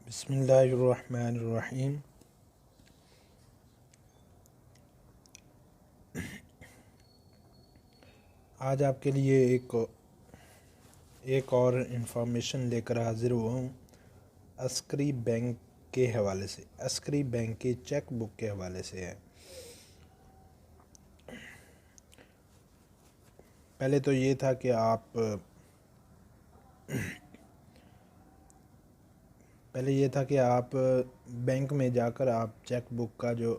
बिस्मिल्लाहिर्रहमानिर्रहीम। आज आपके लिए एक और इन्फॉर्मेशन लेकर हाज़िर हुआ हूँ अस्करी बैंक के हवाले से। अस्करी बैंक की चेक बुक के हवाले से है। पहले तो ये था कि आप बैंक में जाकर आप चेक बुक का जो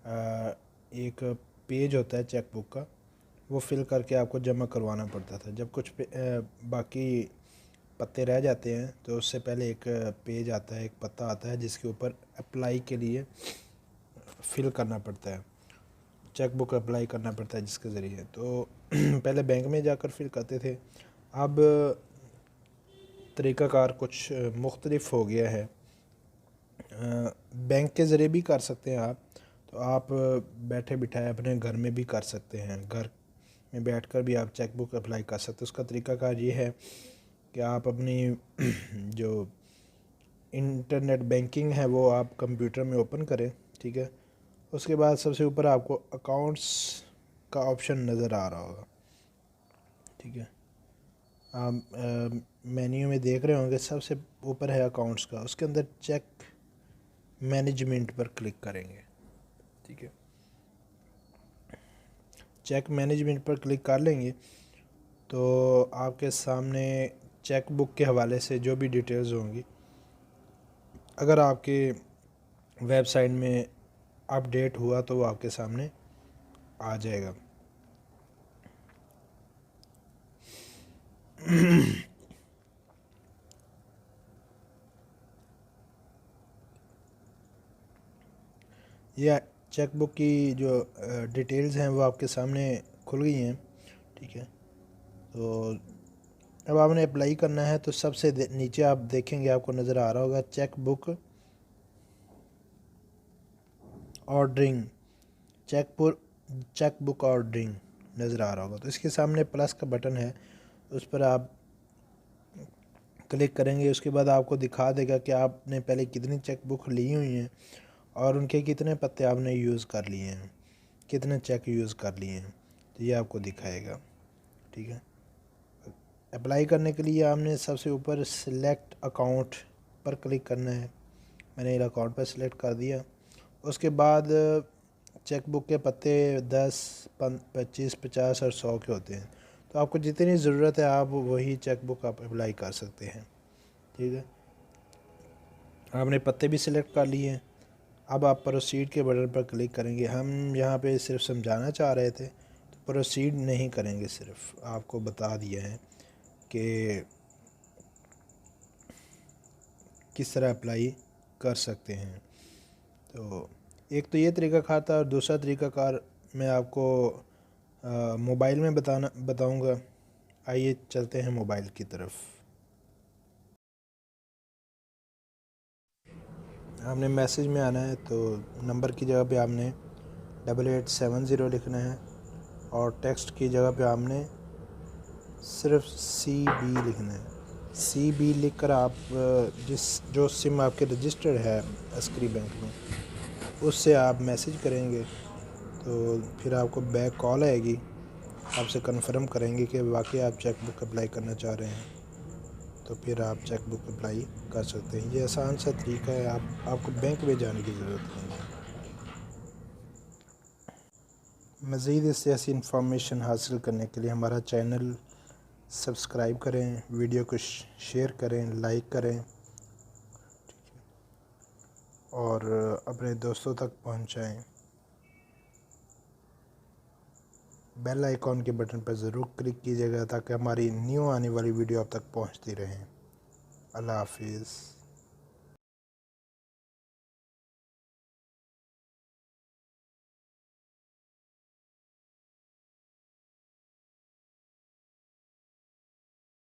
एक पेज होता है चेक बुक का, वो फिल करके आपको जमा करवाना पड़ता था। जब कुछ बाकी पत्ते रह जाते हैं तो उससे पहले एक पेज आता है, एक पत्ता आता है जिसके ऊपर अप्लाई के लिए फिल करना पड़ता है, चेक बुक अप्लाई करना पड़ता है जिसके ज़रिए। तो पहले बैंक में जाकर फिल करते थे, अब तरीक़ाकार कुछ मुख्तलिफ हो गया है। बैंक के ज़रिए भी कर सकते हैं आप, तो आप बैठे बिठाए अपने घर में भी कर सकते हैं। घर में बैठकर भी आप चेक बुक अप्लाई कर सकते हैं। उसका तरीक़ाकार ये है कि आप अपनी जो इंटरनेट बैंकिंग है वो आप कंप्यूटर में ओपन करें, ठीक है। उसके बाद सबसे ऊपर आपको अकाउंट्स का ऑप्शन नज़र आ रहा होगा, ठीक है। आप मेन्यू में देख रहे होंगे, सबसे ऊपर है अकाउंट्स का, उसके अंदर चेक मैनेजमेंट पर क्लिक करेंगे, ठीक है। चेक मैनेजमेंट पर क्लिक कर लेंगे तो आपके सामने चेक बुक के हवाले से जो भी डिटेल्स होंगी, अगर आपके वेबसाइट में अपडेट हुआ तो वो आपके सामने आ जाएगा। यह चेक बुक की जो डिटेल्स हैं वो आपके सामने खुल गई हैं, ठीक है। तो अब आपने अप्लाई करना है तो सबसे नीचे आप देखेंगे, आपको नज़र आ रहा होगा चेक बुक ऑर्डरिंग नज़र आ रहा होगा। तो इसके सामने प्लस का बटन है, उस पर आप क्लिक करेंगे। उसके बाद आपको दिखा देगा कि आपने पहले कितनी चेक बुक ली हुई हैं और उनके कितने पत्ते आपने यूज़ कर लिए हैं, कितने चेक यूज़ कर लिए हैं, तो ये आपको दिखाएगा, ठीक है। अप्लाई करने के लिए आपने सबसे ऊपर सिलेक्ट अकाउंट पर क्लिक करना है। मैंने ये अकाउंट पर सिलेक्ट कर दिया। उसके बाद चेक बुक के पत्ते 10, 25, 50 और 100 के होते हैं, तो आपको जितनी ज़रूरत है आप वही चेक बुक आप अप्लाई कर सकते हैं, ठीक है। आपने पत्ते भी सिलेक्ट कर लिए हैं। अब आप प्रोसीड के बटन पर क्लिक करेंगे। हम यहाँ पे सिर्फ समझाना चाह रहे थे, तो प्रोसीड नहीं करेंगे, सिर्फ आपको बता दिया है कि किस तरह अप्लाई कर सकते हैं। तो एक तो ये तरीक़ाकार था, और दूसरा तरीक़ाकार मैं आपको मोबाइल में बताऊंगा। आइए चलते हैं मोबाइल की तरफ। आपने मैसेज में आना है तो नंबर की जगह पे आपने 8870 लिखना है, और टेक्स्ट की जगह पे आपने सिर्फ CB लिखना है। CB लिखकर आप जो सिम आपके रजिस्टर्ड है अस्करी बैंक में, उससे आप मैसेज करेंगे तो फिर आपको बैक कॉल आएगी, आपसे कंफर्म करेंगे कि वाकई आप चेक बुक अप्लाई करना चाह रहे हैं, तो फिर आप चेक बुक अप्लाई कर सकते हैं। ये आसान सा तरीका है, आपको बैंक में जाने की ज़रूरत नहीं है। मज़ीद इससे ऐसी इंफॉर्मेशन हासिल करने के लिए हमारा चैनल सब्सक्राइब करें, वीडियो को शेयर करें, लाइक करें, और अपने दोस्तों तक पहुंचाएं। बेल आइकॉन के बटन पर ज़रूर क्लिक कीजिएगा ताकि हमारी न्यू आने वाली वीडियो आप तक पहुंचती रहें। अल्लाह हाफिज़।